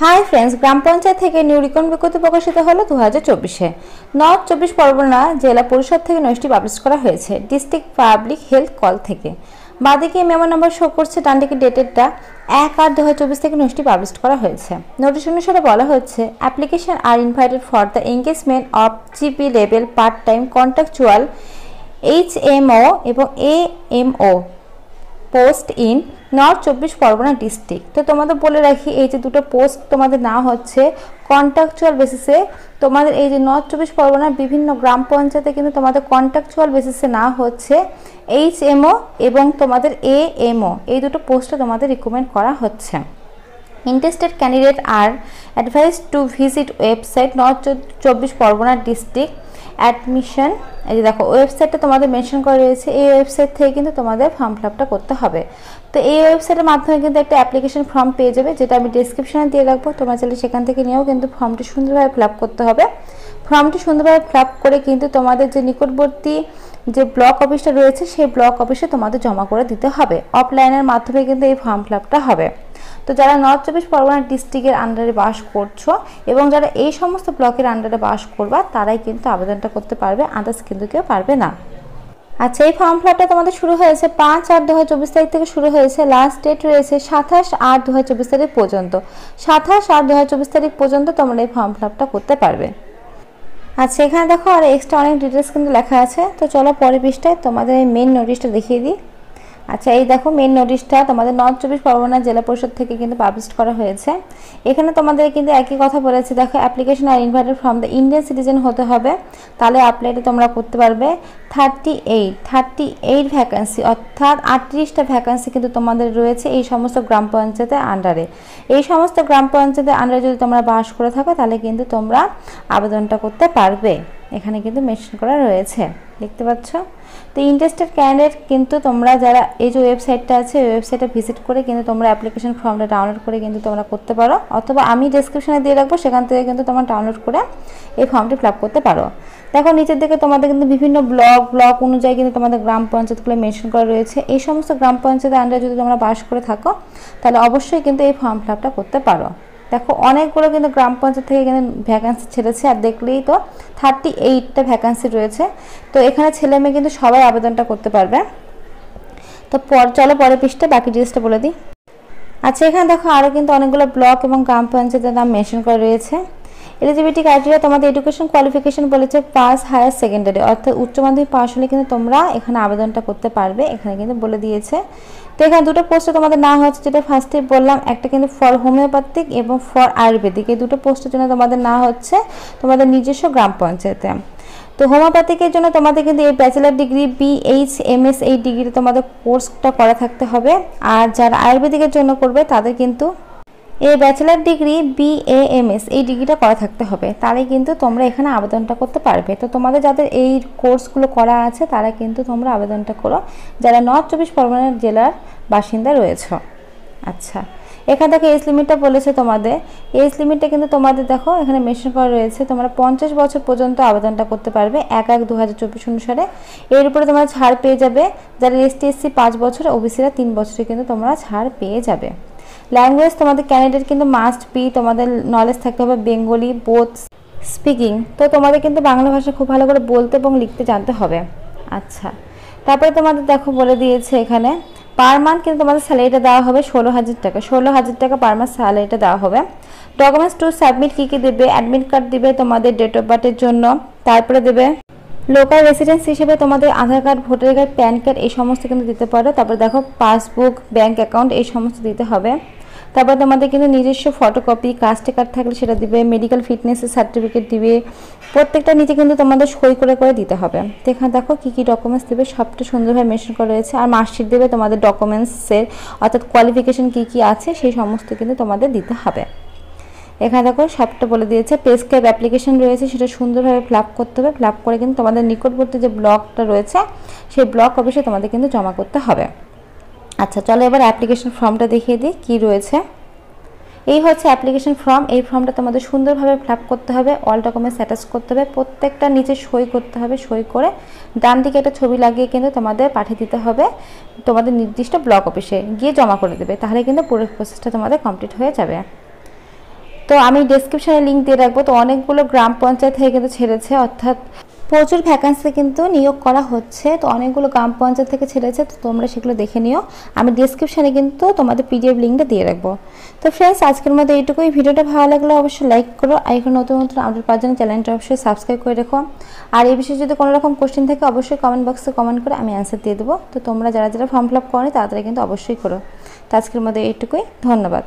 Hi friends, গ্রাম পঞ্চায়েত থেকে new রিকন বিজ্ঞপ্তি প্রকাশিত হলো 2024-এ। নর্থ 24 পরগনা জেলা পরিষদ থেকে নোটিশটি পাবলিশ করা হয়েছে ডিস্ট্রিক্ট পাবলিক হেলথ কল থেকে। বাঁদিকে মেমো নাম্বার শো করছে, ডানদিকে ডেটেডটা 1/8/2024 থেকে নোটিশটি পাবলিশ করা হয়েছে। নোটিশ অনুসারে বলা হচ্ছে, application are invited for the engagement of GP level part time contractual HMO এবং AMO post in North 24 Parganas district. তো তোমাদের বলে রাখি, এই যে দুটো পোস্ট তোমাদের না হচ্ছে কন্ট্রাকচুয়াল বেসিসে। তোমাদের এই যে নর্থ 24 পরগনার বিভিন্ন গ্রাম পঞ্চায়েতে কিন্তু তোমাদের কন্ট্রাকচুয়াল বেসিসে না হচ্ছে HMO এবং তোমাদের AMO, এই দুটো পোস্টে তোমাদের রিকমেন্ড করা হচ্ছে। Interested candidate are advise to visit website North 24 Parganas district admission. এই যে দেখো, ওয়েবসাইটটা তোমাদের মেনশন করা রয়েছে। এই ওয়েবসাইট থেকে কিন্তু তোমাদের ফর্ম ফিল আপটা করতে হবে। তো এই ওয়েবসাইটের মাধ্যমে কিন্তু একটা অ্যাপ্লিকেশন ফর্ম পেয়ে যাবে, যেটা আমি ডেসক্রিপশনে দিয়ে রাখবো। তোমরা চাইলে সেখান থেকে নিয়েও কিন্তু ফর্মটি সুন্দরভাবে ফিল আপ করতে হবে। ফর্মটি সুন্দরভাবে ফিল আপ করে কিন্তু তোমাদের যে নিকটবর্তী যে ব্লক অফিসটা রয়েছে সেই ব্লক অফিসে তোমাদের জমা করে দিতে হবে। অফলাইনের মাধ্যমে কিন্তু এই ফর্ম ফিল আপটা হবে। তো যারা নর্থ 24 পরগনা ডিস্ট্রিক্টের আন্ডারে বাস করছো এবং যারা এই সমস্ত ব্লকের আন্ডারে বাস করবা, তারাই কিন্তু আবেদনটা করতে পারবে, আদার্স কিন্তু কেউ পারবে না। আচ্ছা, এই ফর্ম ফিল আপটা তোমাদের শুরু হয়েছে 5/8/2024 তারিখ থেকে শুরু হয়েছে। লাস্ট ডেট রয়েছে 27/8/2024 তারিখ পর্যন্ত। 27/8/2024 তারিখ পর্যন্ত তোমরা এই ফর্ম ফিল আপটা করতে পারবে। আচ্ছা, এখানে দেখো আর এক্সট্রা অনেক ডিটেলস কিন্তু লেখা আছে। তো চলো পরের পৃষ্ঠায় তোমাদের এই মেন নোটিশটা দেখিয়ে দিই। আচ্ছা, এই দেখো মেন নোটিশটা তোমাদের নর্থ 24 পরগনা জেলা পরিষদ থেকে কিন্তু পাবলিশ করা হয়েছে। এখানে তোমাদের কিন্তু একই কথা বলেছে। দেখো, application are invited from the Indian citizen হতে হবে, তাহলে অ্যাপ্লাইটা তোমরা করতে পারবে। 38 ভ্যাকান্সি, অর্থাৎ 38টা ভ্যাকান্সি কিন্তু তোমাদের রয়েছে এই সমস্ত গ্রাম পঞ্চায়েতের আন্ডারে। এই সমস্ত গ্রাম পঞ্চায়েতের আন্ডারে যদি তোমরা বাস করে থাকো, তাহলে কিন্তু তোমরা আবেদনটা করতে পারবে। এখানে কিন্তু মেনশন করা রয়েছে, দেখতে পাচ্ছ। তো ইন্টারেস্টেড ক্যান্ডিডেট কিন্তু তোমরা যারা এই যে ওয়েবসাইটটা আছে, ওই ওয়েবসাইটে ভিজিট করে কিন্তু তোমরা অ্যাপ্লিকেশন ফর্মটা ডাউনলোড করে কিন্তু তোমরা করতে পারো, অথবা আমি ডেসক্রিপশনে দিয়ে রাখবো, সেখান থেকে কিন্তু তোমরা ডাউনলোড করে এই ফর্মটি ফিল আপ করতে পারো। দেখো নিচের দিকে তোমাদের কিন্তু বিভিন্ন ব্লক অনুযায়ী কিন্তু তোমাদের গ্রাম পঞ্চায়েতগুলো মেনশন করা রয়েছে। এই সমস্ত গ্রাম পঞ্চায়েতের আন্ডারে যদি তোমরা বাস করে থাকো, তাহলে অবশ্যই কিন্তু এই ফর্ম ফিল আপটা করতে পারো। দেখো, অনেকগুলো কিন্তু গ্রাম পঞ্চায়েত থেকে কিন্তু ভ্যাকান্সি ছেড়েছে, আর দেখলেই তো 38টা ভ্যাকান্সি রয়েছে। তো এখানে ছেলে মেয়ে কিন্তু সবাই আবেদনটা করতে পারবে। তো চলো পরের পৃষ্ঠে বাকি ডিটেলসটা বলে দিই। আচ্ছা, এখানে দেখো আরও কিন্তু অনেকগুলো ব্লক এবং গ্রাম পঞ্চায়েতের নাম মেনশন করা রয়েছে। এলিজিবিলিটি ক্রাইটেরিয়া তোমাদের এডুকেশন কোয়ালিফিকেশন বলেছে পাস হায়ার সেকেন্ডারি, অর্থাৎ উচ্চ মাধ্যমিক পাস হলে কিন্তু তোমরা এখানে আবেদনটা করতে পারবে, এখানে কিন্তু বলে দিয়েছে। তো এখানে দুটো পোস্টে তোমাদের নাম হচ্ছে, যেটা ফার্স্টে বললাম, একটা কিন্তু ফর হোমিওপ্যাথিক এবং ফর আয়ুর্বেদিক। এই দুটো পোস্টের জন্য তোমাদের না হচ্ছে তোমাদের নিজস্ব গ্রাম পঞ্চায়েতে। তো হোমিওপ্যাথিকের জন্য তোমাদের কিন্তু এই ব্যাচেলার ডিগ্রি BHMS এই ডিগ্রি তোমাদের কোর্সটা করা থাকতে হবে। আর যারা আয়ুর্বেদিকের জন্য করবে, তাদের কিন্তু এই ব্যাচেলার ডিগ্রি BAMS এই ডিগ্রিটা করা থাকতে হবে, তাহলে কিন্তু তোমরা এখানে আবেদনটা করতে পারবে। তো তোমাদের যাদের এই কোর্সগুলো করা আছে, তারা কিন্তু তোমরা আবেদনটা করো, যারা নর্থ 24 পরগনা জেলার বাসিন্দা রয়েছে। আচ্ছা, এখানে দেখো এজ লিমিটটা বলেছে তোমাদের। এজ লিমিটটা কিন্তু তোমাদের দেখো এখানে মেনশন করা রয়েছে, তোমরা 50 বছর পর্যন্ত আবেদনটা করতে পারবে 1/1/2024 অনুসারে। এর উপরে তোমরা ছাড় পেয়ে যাবে। যারা ST/SC 5 বছর, OBCরা 3 বছরে কিন্তু তোমরা ছাড় পেয়ে যাবে। ল্যাঙ্গুয়েজ তোমাদের ক্যান্ডিডেট কিন্তু মাস্ট বি, তোমাদের নলেজ থাকতে হবে বেঙ্গলি বোথ স্পিকিং। তো তোমাদের কিন্তু বাংলা ভাষা খুব ভালো করে বলতে এবং লিখতে জানতে হবে। আচ্ছা, তারপরে তোমাদের দেখো বলে দিয়েছে এখানে পার মান্থ কিন্তু তোমাদের স্যালারিটা দেওয়া হবে 16,000 টাকা। 16,000 টাকা পার মান্থ স্যালারিটা দেওয়া হবে। ডকুমেন্টস টু সাবমিট কী দেবে, অ্যাডমিট কার্ড দিবে তোমাদের ডেট অফ বার্থের জন্য, তারপরে দেবে লোকাল রেসিডেন্স হিসেবে তোমাদের Aadhaar card, voter card, PAN card এই সমস্ত কিন্তু দিতে পারো। তারপর দেখো পাসবুক, ব্যাঙ্ক অ্যাকাউন্ট এই সমস্ত দিতে হবে। তারপর তোমাদের কিন্তু নিজস্ব ফটোকপি, কাস্ট কার্ড থাকলে সেটা দিবে, মেডিকেল ফিটনেসের সার্টিফিকেট দিবে। প্রত্যেকটা নিচে কিন্তু তোমাদের সই করে করে দিতে হবে। তো এখানে দেখো কী কী ডকুমেন্টস দেবে, সবটা সুন্দরভাবে মেনশন করা রয়েছে। আর মার্কশিট দেবে তোমাদের ডকুমেন্টসের, অর্থাৎ কোয়ালিফিকেশন কী কী আছে সেই সমস্ত কিন্তু তোমাদের দিতে হবে। এখানে দেখো সবটা বলে দিয়েছে। প্রেসক্রাইব অ্যাপ্লিকেশন রয়েছে, সেটা সুন্দরভাবে ফিল আপ করতে হবে। ফিল আপ করে কিন্তু তোমাদের নিকটবর্তী যে ব্লকটা রয়েছে সেই ব্লক অফিসে তোমাদের কিন্তু জমা করতে হবে। আচ্ছা, চলো এবার অ্যাপ্লিকেশন ফর্মটা দেখিয়ে দিই কী রয়েছে। এই হচ্ছে অ্যাপ্লিকেশন ফর্ম। এই ফর্মটা তোমাদের সুন্দরভাবে ফিল আপ করতে হবে, অল ডকুমেন্টস অ্যাটাচ করতে হবে, প্রত্যেকটা নিচে সই করতে হবে। সই করে ডান দিকে একটা ছবি লাগিয়ে কিন্তু তোমাদের পাঠিয়ে দিতে হবে তোমাদের নির্দিষ্ট ব্লক অফিসে, গিয়ে জমা করে দেবে, তাহলে কিন্তু পুরো প্রসেসটা তোমাদের কমপ্লিট হয়ে যাবে। তো আমি ডেসক্রিপশনে লিঙ্ক দিয়ে রাখবো। তো অনেকগুলো গ্রাম পঞ্চায়েত থেকে কিন্তু ছেড়েছে, অর্থাৎ প্রচুর ভ্যাকান্সি কিন্তু নিয়োগ করা হচ্ছে। তো অনেকগুলো গ্রাম পঞ্চায়েত থেকে ছেড়েছে, তো তোমরা সেগুলো দেখে নিও। আমি ডেসক্রিপশনে কিন্তু তোমাদের পিডিএফ লিঙ্কটা দিয়ে রাখবো। তো ফ্রেন্ডস, আজকের মধ্যে এইটুকুই। ভিডিওটা ভালো লাগলে অবশ্যই লাইক করো, আর এখন নতুন নতুন আপডেট পাওয়ার জন্য চ্যানেলটা অবশ্যই সাবস্ক্রাইব করে রেখো। আর এই বিষয়ে যদি কোনো রকম কোশ্চেন থাকে অবশ্যই কমেন্ট বক্সে কমেন্ট করে আমি অ্যান্সার দিয়ে দেবো। তো তোমরা যারা যারা ফর্ম ফিল আপ করো তাড়াতাড়ি কিন্তু অবশ্যই করো। তো আজকের মধ্যে এইটুকুই, ধন্যবাদ।